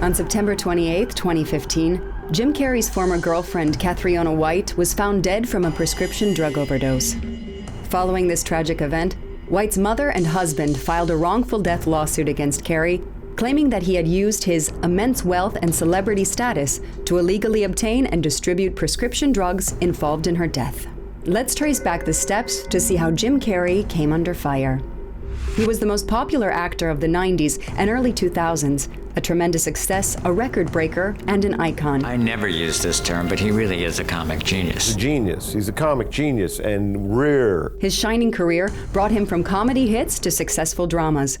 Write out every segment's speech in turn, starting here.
On September 28, 2015, Jim Carrey's former girlfriend, Cathriona White, was found dead from a prescription drug overdose. Following this tragic event, White's mother and husband filed a wrongful death lawsuit against Carrey, claiming that he had used his immense wealth and celebrity status to illegally obtain and distribute prescription drugs involved in her death. Let's trace back the steps to see how Jim Carrey came under fire. He was the most popular actor of the 90s and early 2000s, a tremendous success, a record breaker, and an icon. I never use this term, but he really is a comic genius. He's a genius. He's a comic genius and rare. His shining career brought him from comedy hits to successful dramas.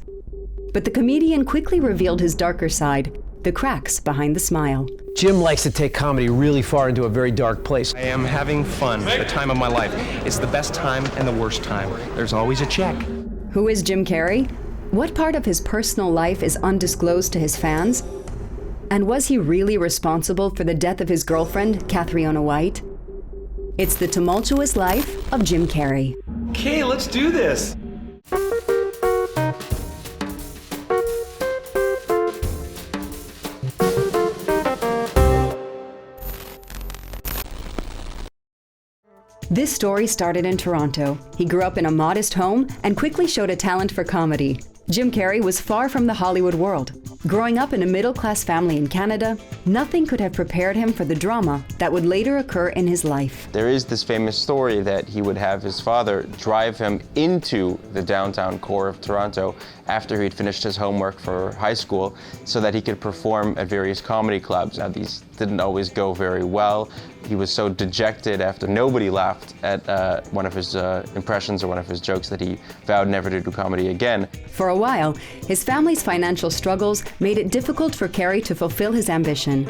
But the comedian quickly revealed his darker side, the cracks behind the smile. Jim likes to take comedy really far into a very dark place. I am having fun, the time of my life. It's the best time and the worst time. There's always a check. Who is Jim Carrey? What part of his personal life is undisclosed to his fans? And was he really responsible for the death of his girlfriend, Cathriona White? It's the tumultuous life of Jim Carrey. Okay, let's do this. This story started in Toronto. He grew up in a modest home and quickly showed a talent for comedy. Jim Carrey was far from the Hollywood world. Growing up in a middle-class family in Canada, nothing could have prepared him for the drama that would later occur in his life. There is this famous story that he would have his father drive him into the downtown core of Toronto after he'd finished his homework for high school so that he could perform at various comedy clubs. Now, these didn't always go very well. He was so dejected after nobody laughed at one of his impressions or one of his jokes that he vowed never to do comedy again. For a while, his family's financial struggles made it difficult for Carrey to fulfill his ambition.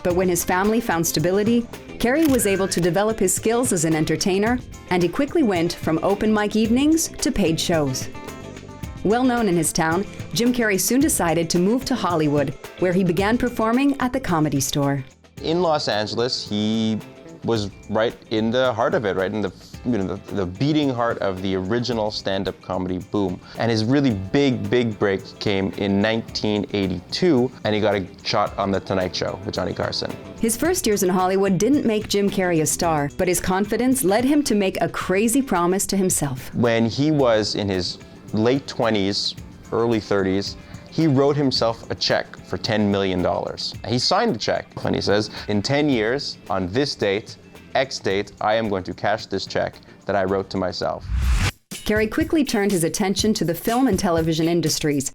But when his family found stability, Carrey was able to develop his skills as an entertainer, and he quickly went from open mic evenings to paid shows. Well known in his town, Jim Carrey soon decided to move to Hollywood, where he began performing at the Comedy Store. In Los Angeles, he was right in the heart of it, right in the beating heart of the original stand-up comedy boom. And his really big break came in 1982, and he got a shot on The Tonight Show with Johnny Carson. His first years in Hollywood didn't make Jim Carrey a star, but his confidence led him to make a crazy promise to himself. When he was in his late 20s, early 30s, he wrote himself a check for $10 million. He signed the check, and he says, in 10 years, on this date, X date, I am going to cash this check that I wrote to myself. Carrey quickly turned his attention to the film and television industries.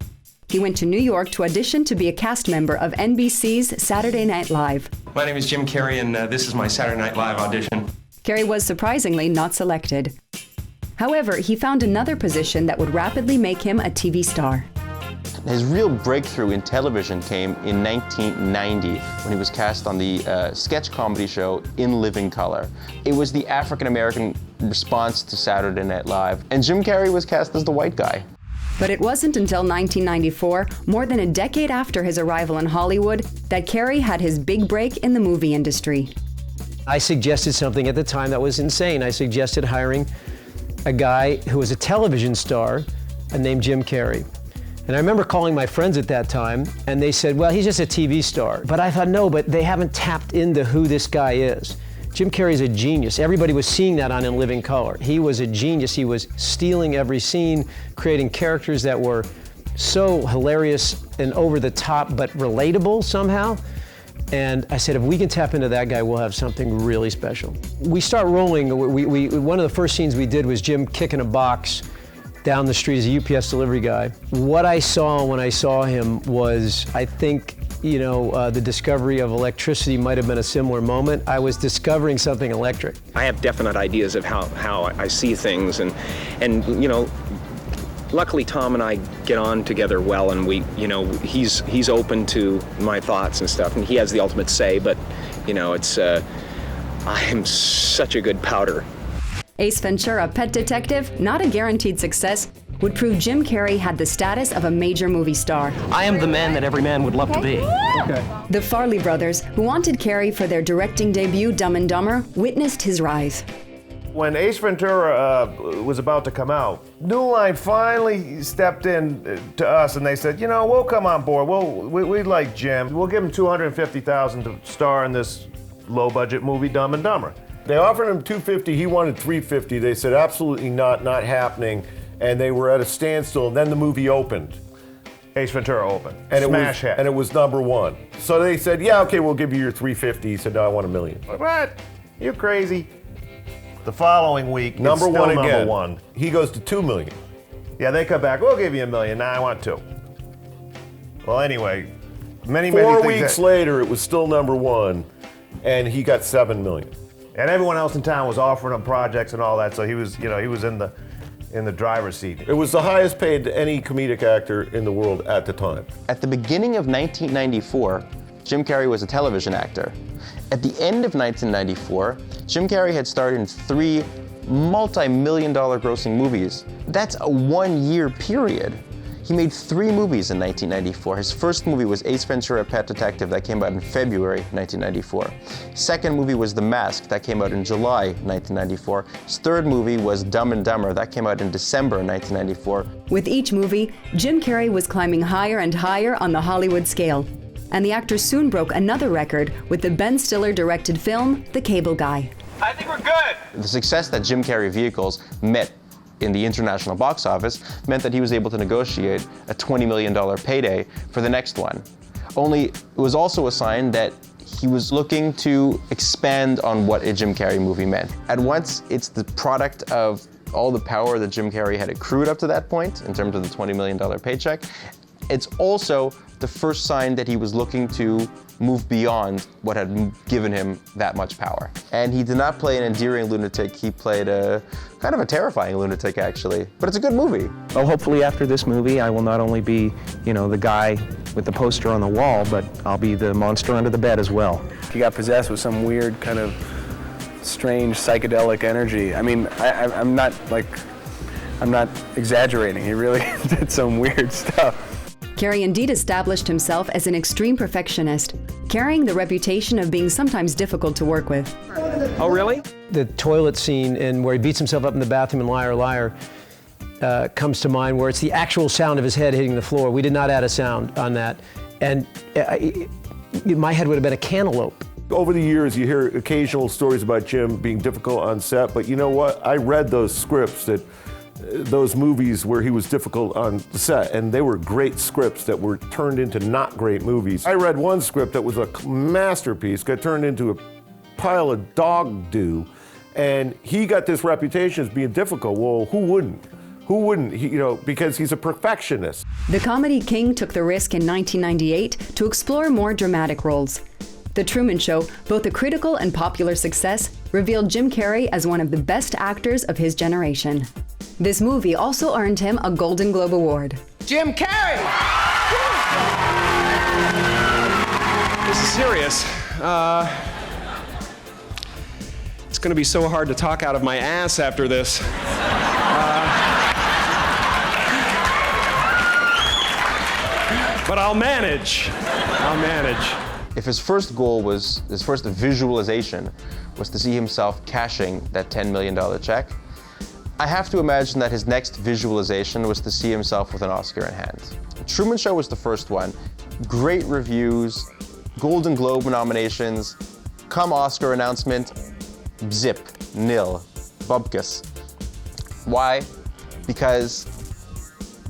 He went to New York to audition to be a cast member of NBC's Saturday Night Live. My name is Jim Carrey, and this is my Saturday Night Live audition. Carrey was surprisingly not selected. However, he found another position that would rapidly make him a TV star. His real breakthrough in television came in 1990 when he was cast on the sketch comedy show In Living Color. It was the African-American response to Saturday Night Live, and Jim Carrey was cast as the white guy. But it wasn't until 1994, more than a decade after his arrival in Hollywood, that Carrey had his big break in the movie industry. I suggested something at the time that was insane. I suggested hiring a guy who was a television star named Jim Carrey. And I remember calling my friends at that time, and they said, well, he's just a TV star. But I thought, no, but they haven't tapped into who this guy is. Jim Carrey's a genius. Everybody was seeing that on In Living Color. He was a genius. He was stealing every scene, creating characters that were so hilarious and over the top, but relatable somehow. And I said, if we can tap into that guy, we'll have something really special. We start rolling. One of the first scenes we did was Jim kicking a box down the street as a UPS delivery guy. What I saw when I saw him was, I think, the discovery of electricity might have been a similar moment. I was discovering something electric. I have definite ideas of how I see things, and luckily Tom and I get on together well, and he's open to my thoughts and stuff, and he has the ultimate say, but I am such a good powder. Ace Ventura, Pet Detective, not a guaranteed success, would prove Jim Carrey had the status of a major movie star. I am the man that every man would love to be. The Farley brothers, who wanted Carrey for their directing debut Dumb and Dumber, witnessed his rise. When Ace Ventura was about to come out, New Line finally stepped in to us and they said, you know, we'll come on board. We like Jim. We'll give him $250,000 to star in this low-budget movie, Dumb and Dumber. They offered him $250. He wanted $350. They said, absolutely not happening. And they were at a standstill. And then the movie opened. Ace Ventura opened. And Smash hit. And it was #1. So they said, yeah, okay, we'll give you your $350. He said, no, I want $1 million. What? You crazy? The following week, number one. He goes to $2 million. Yeah, they come back, we'll give you $1 million. Nah, I want $2. Well, anyway, many 4 weeks later, it was still #1, and he got $7 million. And everyone else in town was offering him projects and all that, so he was in the driver's seat. It was the highest paid any comedic actor in the world at the time. At the beginning of 1994, Jim Carrey was a television actor. At the end of 1994, Jim Carrey had starred in 3 multi-million-dollar grossing movies. That's a 1-year period. He made 3 movies in 1994. His first movie was Ace Ventura: Pet Detective, that came out in February 1994. Second movie was The Mask, that came out in July 1994. His third movie was Dumb and Dumber, that came out in December 1994. With each movie, Jim Carrey was climbing higher and higher on the Hollywood scale. And the actor soon broke another record with the Ben Stiller-directed film, The Cable Guy. I think we're good. The success that Jim Carrey vehicles met in the international box office meant that he was able to negotiate a $20 million payday for the next one. Only it was also a sign that he was looking to expand on what a Jim Carrey movie meant. At once, it's the product of all the power that Jim Carrey had accrued up to that point in terms of the $20 million paycheck. It's also the first sign that he was looking to move beyond what had given him that much power. And he did not play an endearing lunatic, he played a kind of a terrifying lunatic, actually. But it's a good movie. Well, hopefully after this movie, I will not only be, the guy with the poster on the wall, but I'll be the monster under the bed as well. He got possessed with some weird kind of strange psychedelic energy. I mean, I'm not exaggerating. He really did some weird stuff. Carrey indeed established himself as an extreme perfectionist, carrying the reputation of being sometimes difficult to work with. Oh, really? The toilet scene and where he beats himself up in the bathroom in Liar Liar comes to mind, where it's the actual sound of his head hitting the floor. We did not add a sound on that. And my head would have been a cantaloupe. Over the years, you hear occasional stories about Jim being difficult on set, but you know what? I read those scripts those movies where he was difficult on the set, and they were great scripts that were turned into not great movies. I read one script that was a masterpiece, got turned into a pile of dog doo, and he got this reputation as being difficult. Well, who wouldn't? Who wouldn't? Because he's a perfectionist. The comedy king took the risk in 1998 to explore more dramatic roles. The Truman Show, both a critical and popular success, revealed Jim Carrey as one of the best actors of his generation. This movie also earned him a Golden Globe Award. Jim Carrey! This is serious. It's gonna be so hard to talk out of my ass after this. But I'll manage. If his first visualization was to see himself cashing that $10 million check, I have to imagine that his next visualization was to see himself with an Oscar in hand. Truman Show was the first one. Great reviews, Golden Globe nominations, come Oscar announcement, zip, nil, bupkis. Why? Because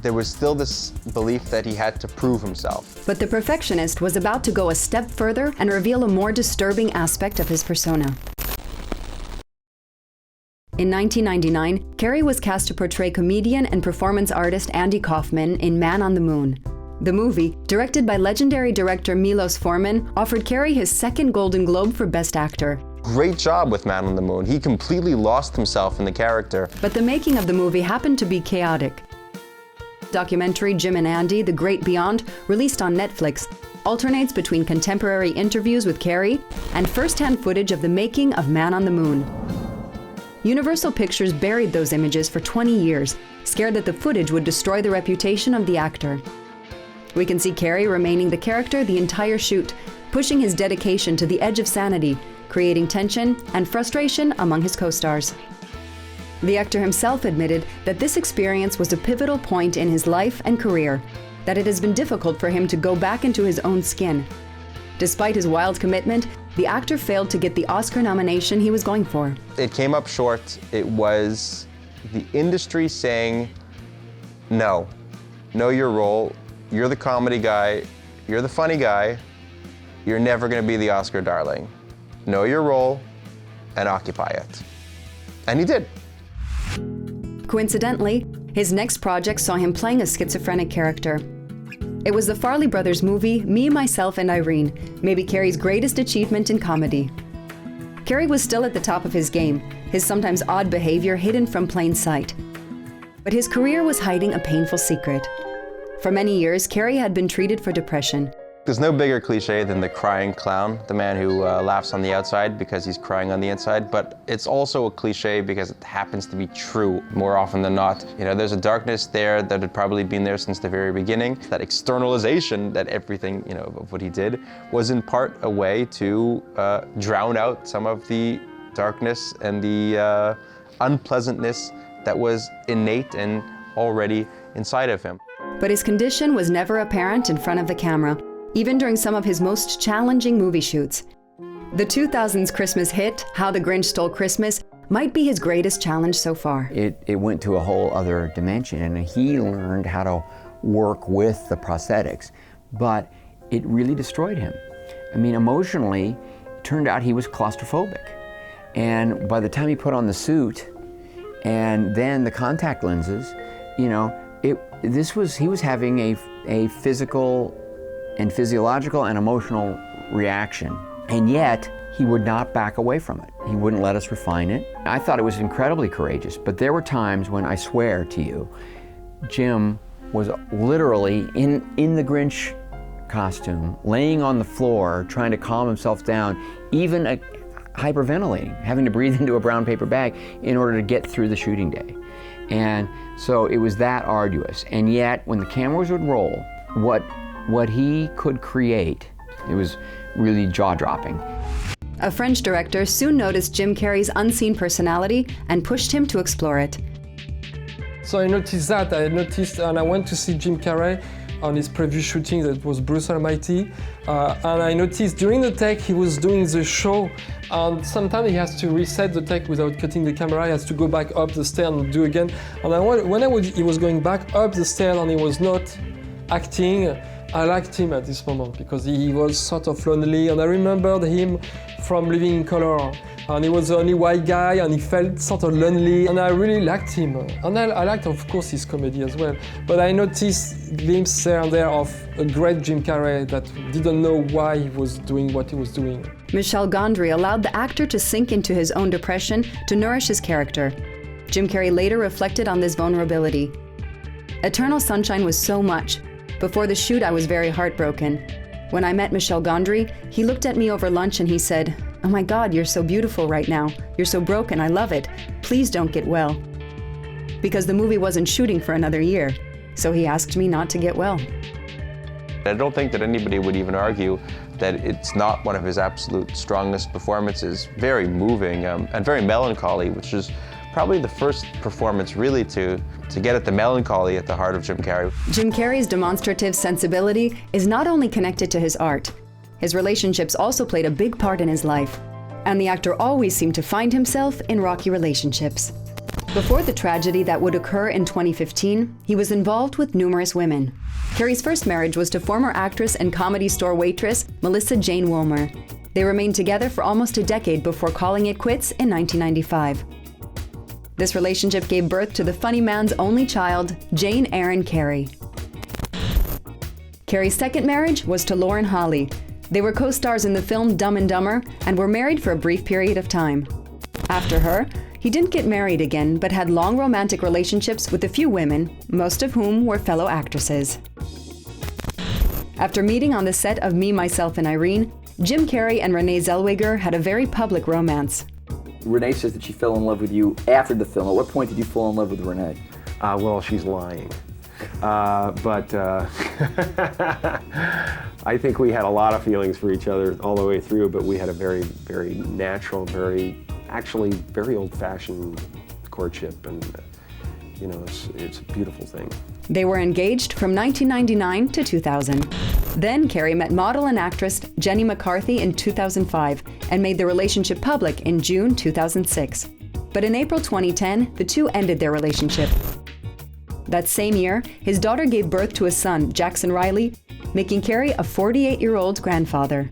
there was still this belief that he had to prove himself. But the perfectionist was about to go a step further and reveal a more disturbing aspect of his persona. In 1999, Carrey was cast to portray comedian and performance artist Andy Kaufman in Man on the Moon. The movie, directed by legendary director Milos Forman, offered Carrey his second Golden Globe for Best Actor. Great job with Man on the Moon. He completely lost himself in the character. But the making of the movie happened to be chaotic. Documentary Jim and Andy, The Great Beyond, released on Netflix, alternates between contemporary interviews with Carrey and first-hand footage of the making of Man on the Moon. Universal Pictures buried those images for 20 years, scared that the footage would destroy the reputation of the actor. We can see Carrey remaining the character the entire shoot, pushing his dedication to the edge of sanity, creating tension and frustration among his co-stars. The actor himself admitted that this experience was a pivotal point in his life and career, that it has been difficult for him to go back into his own skin. Despite his wild commitment, the actor failed to get the Oscar nomination he was going for. It came up short. It was the industry saying, no, know your role. You're the comedy guy. You're the funny guy. You're never going to be the Oscar darling. Know your role and occupy it. And he did. Coincidentally, his next project saw him playing a schizophrenic character. It was the Farrelly Brothers movie, Me, Myself, and Irene, maybe Carrey's greatest achievement in comedy. Carrey was still at the top of his game, his sometimes odd behavior hidden from plain sight. But his career was hiding a painful secret. For many years, Carrey had been treated for depression. There's no bigger cliche than the crying clown, the man who laughs on the outside because he's crying on the inside, but it's also a cliche because it happens to be true more often than not. You know, there's a darkness there that had probably been there since the very beginning. That externalization that everything, you know, of what he did was in part a way to drown out some of the darkness and the unpleasantness that was innate and already inside of him. But his condition was never apparent in front of the camera, even during some of his most challenging movie shoots. The 2000s Christmas hit, How the Grinch Stole Christmas, might be his greatest challenge so far. It went to a whole other dimension, and he learned how to work with the prosthetics, but it really destroyed him. I mean, emotionally, it turned out he was claustrophobic. And by the time he put on the suit and then the contact lenses, you know, he was having a physical and physiological and emotional reaction, and yet he would not back away from it. He wouldn't let us refine it. I thought it was incredibly courageous, but there were times when, I swear to you, Jim was literally in the Grinch costume, laying on the floor, trying to calm himself down, even hyperventilating, having to breathe into a brown paper bag in order to get through the shooting day. And so it was that arduous. And yet, when the cameras would roll, what he could create, it was really jaw-dropping. A French director soon noticed Jim Carrey's unseen personality and pushed him to explore it. So I noticed and I went to see Jim Carrey on his previous shooting that was Bruce Almighty, and I noticed during the take he was doing the show, and sometimes he has to reset the take without cutting the camera. He has to go back up the stair and do again. And he was going back up the stair and he was not acting, I liked him at this moment because he was sort of lonely, and I remembered him from Living in Color, and he was the only white guy and he felt sort of lonely, and I really liked him. And I liked, of course, his comedy as well, but I noticed glimpses here and there of a great Jim Carrey that didn't know why he was doing what he was doing. Michel Gondry allowed the actor to sink into his own depression to nourish his character. Jim Carrey later reflected on this vulnerability. Eternal Sunshine was so much. Before the shoot, I was very heartbroken. When I met Michel Gondry, he looked at me over lunch and he said, "Oh my God, you're so beautiful right now. You're so broken, I love it. Please don't get well." Because the movie wasn't shooting for another year, so he asked me not to get well. I don't think that anybody would even argue that it's not one of his absolute strongest performances. Very moving and very melancholy, which is probably the first performance really to get at the melancholy at the heart of Jim Carrey. Jim Carrey's demonstrative sensibility is not only connected to his art. His relationships also played a big part in his life. And the actor always seemed to find himself in rocky relationships. Before the tragedy that would occur in 2015, he was involved with numerous women. Carrey's first marriage was to former actress and Comedy Store waitress Melissa Jane Woolmer. They remained together for almost a decade before calling it quits in 1995. This relationship gave birth to the funny man's only child, Jane Erin Carrey. Carrey's second marriage was to Lauren Holly. They were co-stars in the film Dumb and Dumber and were married for a brief period of time. After her, he didn't get married again, but had long romantic relationships with a few women, most of whom were fellow actresses. After meeting on the set of Me, Myself, and Irene, Jim Carrey and Renee Zellweger had a very public romance. Renee says that she fell in love with you after the film. At what point did you fall in love with Renee? Well, she's lying. But I think we had a lot of feelings for each other all the way through, but we had a very, very natural, very old-fashioned courtship, and it's a beautiful thing. They were engaged from 1999 to 2000. Then Carrey met model and actress Jenny McCarthy in 2005 and made the relationship public in June 2006. But in April 2010, the two ended their relationship. That same year, his daughter gave birth to a son, Jackson Riley, making Carrey a 48-year-old grandfather.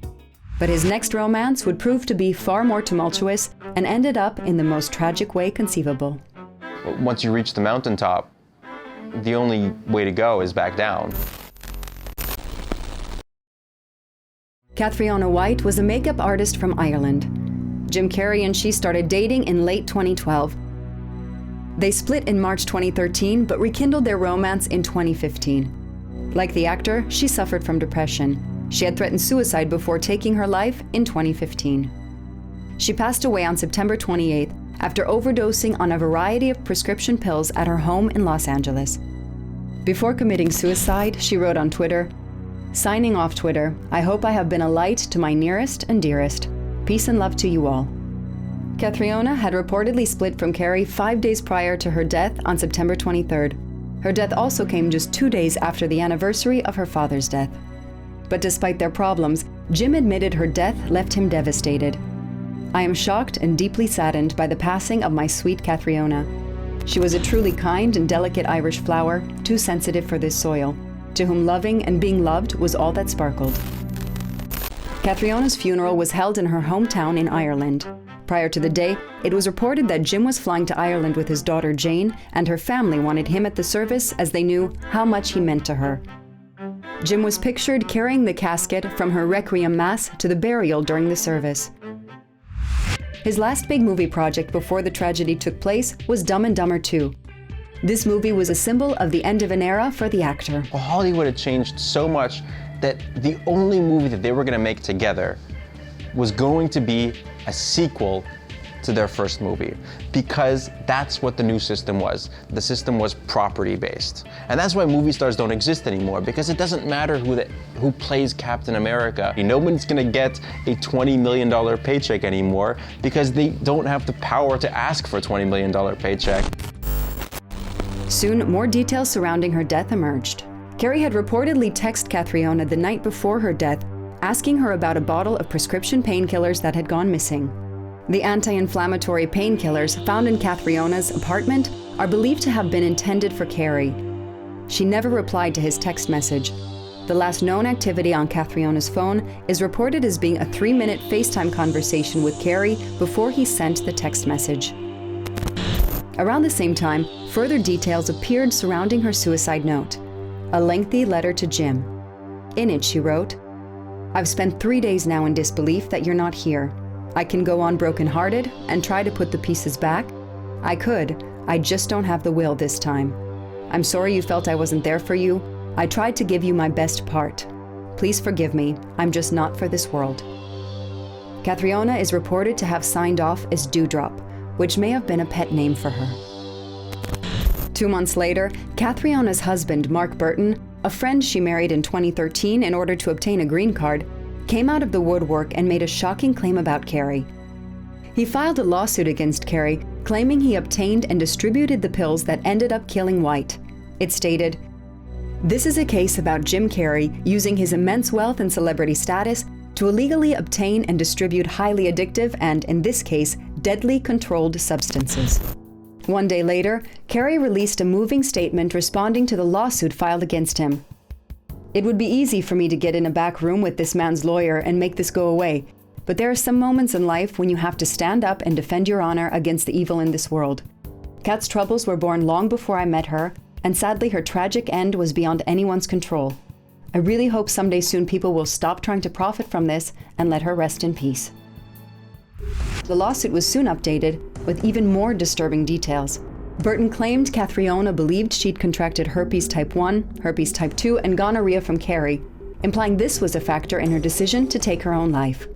But his next romance would prove to be far more tumultuous and ended up in the most tragic way conceivable. Once you reach the mountaintop, the only way to go is back down. Cathriona White was a makeup artist from Ireland. Jim Carrey and she started dating in late 2012. They split in March 2013, but rekindled their romance in 2015. Like the actor, she suffered from depression. She had threatened suicide before taking her life in 2015. She passed away on September 28th after overdosing on a variety of prescription pills at her home in Los Angeles. Before committing suicide, she wrote on Twitter, "Signing off Twitter, I hope I have been a light to my nearest and dearest. Peace and love to you all." Cathriona had reportedly split from Carrey 5 days prior to her death on September 23rd. Her death also came just 2 days after the anniversary of her father's death. But despite their problems, Jim admitted her death left him devastated. "I am shocked and deeply saddened by the passing of my sweet Cathriona. She was a truly kind and delicate Irish flower, too sensitive for this soil, to whom loving and being loved was all that sparkled." Cathriona's funeral was held in her hometown in Ireland. Prior to the day, it was reported that Jim was flying to Ireland with his daughter Jane, and her family wanted him at the service as they knew how much he meant to her. Jim was pictured carrying the casket from her Requiem Mass to the burial during the service. His last big movie project before the tragedy took place was Dumb and Dumber 2. This movie was a symbol of the end of an era for the actor. Well, Hollywood had changed so much that the only movie that they were going to make together was going to be a sequel to their first movie, because that's what the new system was. The system was property-based. And that's why movie stars don't exist anymore, because it doesn't matter who plays Captain America. Nobody's gonna get a $20 million paycheck anymore because they don't have the power to ask for a $20 million paycheck. Soon, more details surrounding her death emerged. Carrey had reportedly texted Cathriona the night before her death, asking her about a bottle of prescription painkillers that had gone missing. The anti-inflammatory painkillers found in Cathriona's apartment are believed to have been intended for Carrey. She never replied to his text message. The last known activity on Cathriona's phone is reported as being a 3-minute FaceTime conversation with Carrey before he sent the text message. Around the same time, further details appeared surrounding her suicide note, a lengthy letter to Jim. In it, she wrote, "I've spent 3 days now in disbelief that you're not here. I can go on brokenhearted and try to put the pieces back. I could, I just don't have the will this time. I'm sorry you felt I wasn't there for you. I tried to give you my best part. Please forgive me, I'm just not for this world." Cathriona is reported to have signed off as Dewdrop, which may have been a pet name for her. 2 months later, Cathriona's husband, Mark Burton, a friend she married in 2013 in order to obtain a green card, came out of the woodwork and made a shocking claim about Carrey. He filed a lawsuit against Carrey, claiming he obtained and distributed the pills that ended up killing White. It stated, "This is a case about Jim Carrey using his immense wealth and celebrity status to illegally obtain and distribute highly addictive and, in this case, deadly controlled substances." 1 day later, Carrey released a moving statement responding to the lawsuit filed against him. "It would be easy for me to get in a back room with this man's lawyer and make this go away, but there are some moments in life when you have to stand up and defend your honor against the evil in this world. Kat's troubles were born long before I met her, and sadly her tragic end was beyond anyone's control. I really hope someday soon people will stop trying to profit from this and let her rest in peace." The lawsuit was soon updated with even more disturbing details. Burton claimed Cathriona believed she'd contracted herpes type 1, herpes type 2, and gonorrhea from Carrey, implying this was a factor in her decision to take her own life.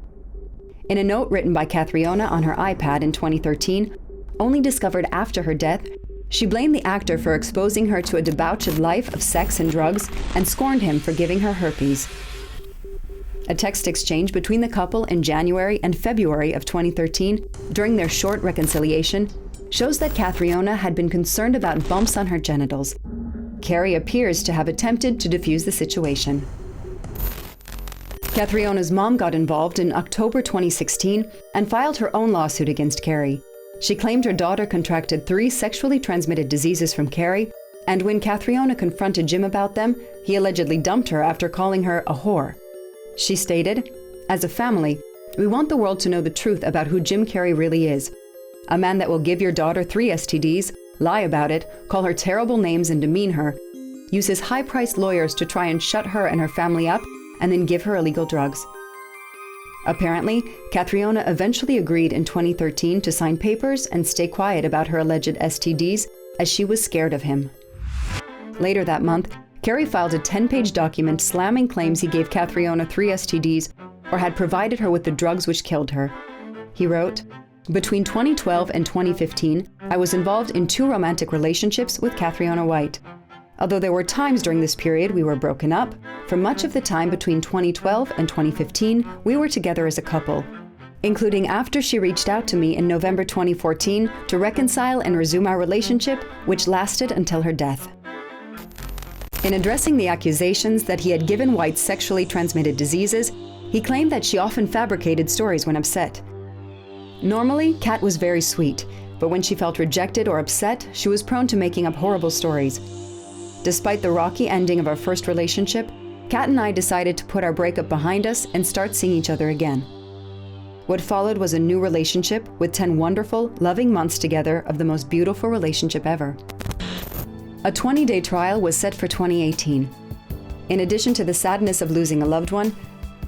In a note written by Cathriona on her iPad in 2013, only discovered after her death, she blamed the actor for exposing her to a debauched life of sex and drugs and scorned him for giving her herpes. A text exchange between the couple in January and February of 2013, during their short reconciliation, shows that Cathriona had been concerned about bumps on her genitals. Carrey appears to have attempted to defuse the situation. Cathriona's mom got involved in October 2016 and filed her own lawsuit against Carrey. She claimed her daughter contracted 3 sexually transmitted diseases from Carrey, and when Cathriona confronted Jim about them, he allegedly dumped her after calling her a whore. She stated, "As a family, we want the world to know the truth about who Jim Carrey really is. A man that will give your daughter 3 STDs, lie about it, call her terrible names and demean her, uses high-priced lawyers to try and shut her and her family up, and then give her illegal drugs." Apparently, Cathriona eventually agreed in 2013 to sign papers and stay quiet about her alleged STDs as she was scared of him. Later that month, Carrey filed a 10-page document slamming claims he gave Cathriona 3 STDs or had provided her with the drugs which killed her. He wrote, "Between 2012 and 2015, I was involved in 2 romantic relationships with Cathriona White. Although there were times during this period we were broken up, for much of the time between 2012 and 2015, we were together as a couple, including after she reached out to me in November 2014 to reconcile and resume our relationship, which lasted until her death." In addressing the accusations that he had given White sexually transmitted diseases, he claimed that she often fabricated stories when upset. Normally, Kat was very sweet, but when she felt rejected or upset, she was prone to making up horrible stories. Despite the rocky ending of our first relationship, Kat and I decided to put our breakup behind us and start seeing each other again. What followed was a new relationship with 10 wonderful, loving months together of the most beautiful relationship ever. A 20-day trial was set for 2018. In addition to the sadness of losing a loved one,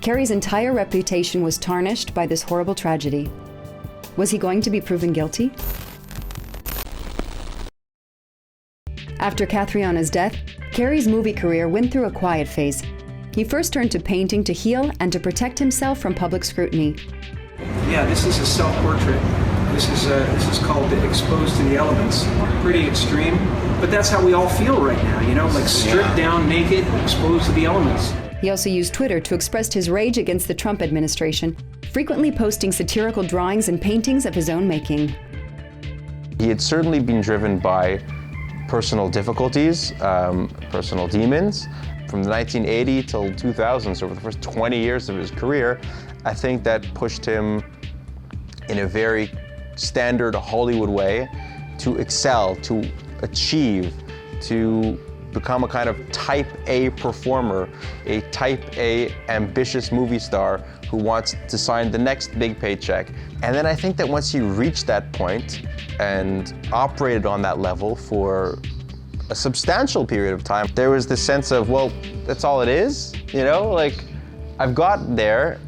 Carrey's entire reputation was tarnished by this horrible tragedy. Was he going to be proven guilty? After Cathriona's death, Carrey's movie career went through a quiet phase. He first turned to painting to heal and to protect himself from public scrutiny. Yeah, this is a self-portrait. This is called Exposed to the Elements. Pretty extreme, but that's how we all feel right now, you know, like stripped down, naked, exposed to the elements. He also used Twitter to express his rage against the Trump administration, frequently posting satirical drawings and paintings of his own making. He had certainly been driven by personal difficulties, personal demons. From the 1980 till 2000, so over the first 20 years of his career, I think that pushed him in a very standard Hollywood way to excel, to achieve, to become a kind of type A performer, a type A ambitious movie star who wants to sign the next big paycheck. And then I think that once he reached that point and operated on that level for a substantial period of time, there was this sense of, well, that's all it is, you know? Like, I've gotten there,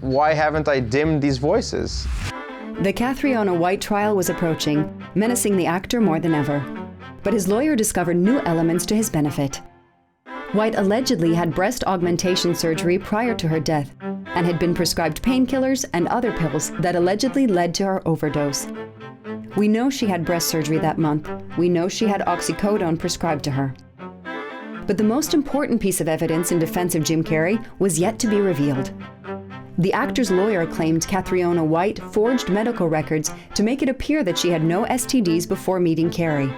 why haven't I dimmed these voices? The Cathriona White trial was approaching, menacing the actor more than ever. But his lawyer discovered new elements to his benefit. White allegedly had breast augmentation surgery prior to her death and had been prescribed painkillers and other pills that allegedly led to her overdose. We know she had breast surgery that month. We know she had oxycodone prescribed to her. But the most important piece of evidence in defense of Jim Carrey was yet to be revealed. The actor's lawyer claimed Cathriona White forged medical records to make it appear that she had no STDs before meeting Carrey.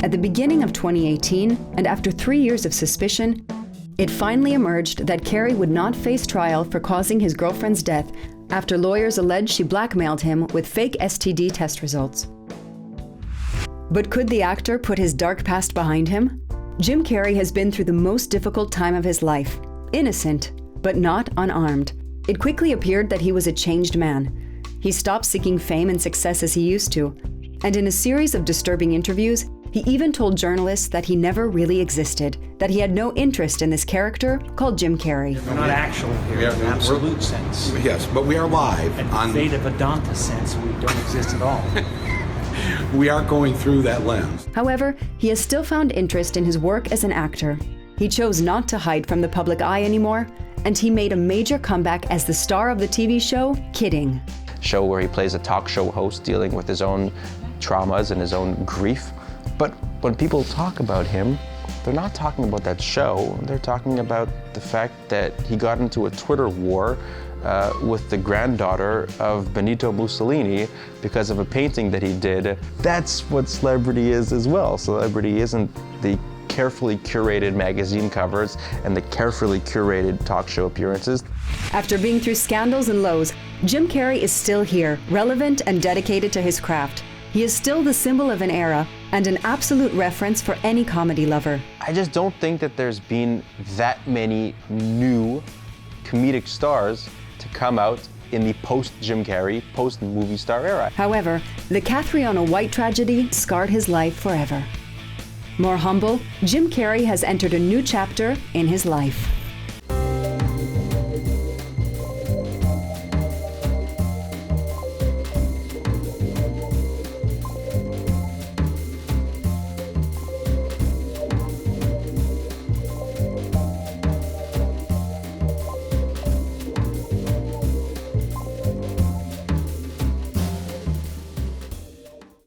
At the beginning of 2018, and after 3 years of suspicion, it finally emerged that Carrey would not face trial for causing his girlfriend's death after lawyers alleged she blackmailed him with fake STD test results. But could the actor put his dark past behind him? Jim Carrey has been through the most difficult time of his life, innocent, but not unarmed. It quickly appeared that he was a changed man. He stopped seeking fame and success as he used to, and in a series of disturbing interviews, he even told journalists that he never really existed, that he had no interest in this character called Jim Carrey. We're not actually here in an absolute sense. Yes, but we are live. In the Veda Vedanta sense, we don't exist at all. We are going through that lens. However, he has still found interest in his work as an actor. He chose not to hide from the public eye anymore, and he made a major comeback as the star of the TV show, Kidding. Show where he plays a talk show host dealing with his own traumas and his own grief. But when people talk about him, they're not talking about that show. They're talking about the fact that he got into a Twitter war with the granddaughter of Benito Mussolini because of a painting that he did. That's what celebrity is as well. Celebrity isn't the carefully curated magazine covers and the carefully curated talk show appearances. After being through scandals and lows, Jim Carrey is still here, relevant and dedicated to his craft. He is still the symbol of an era and an absolute reference for any comedy lover. I just don't think that there's been that many new comedic stars to come out in the post-Jim Carrey, post-movie star era. However, the Cathriona White tragedy scarred his life forever. More humble, Jim Carrey has entered a new chapter in his life.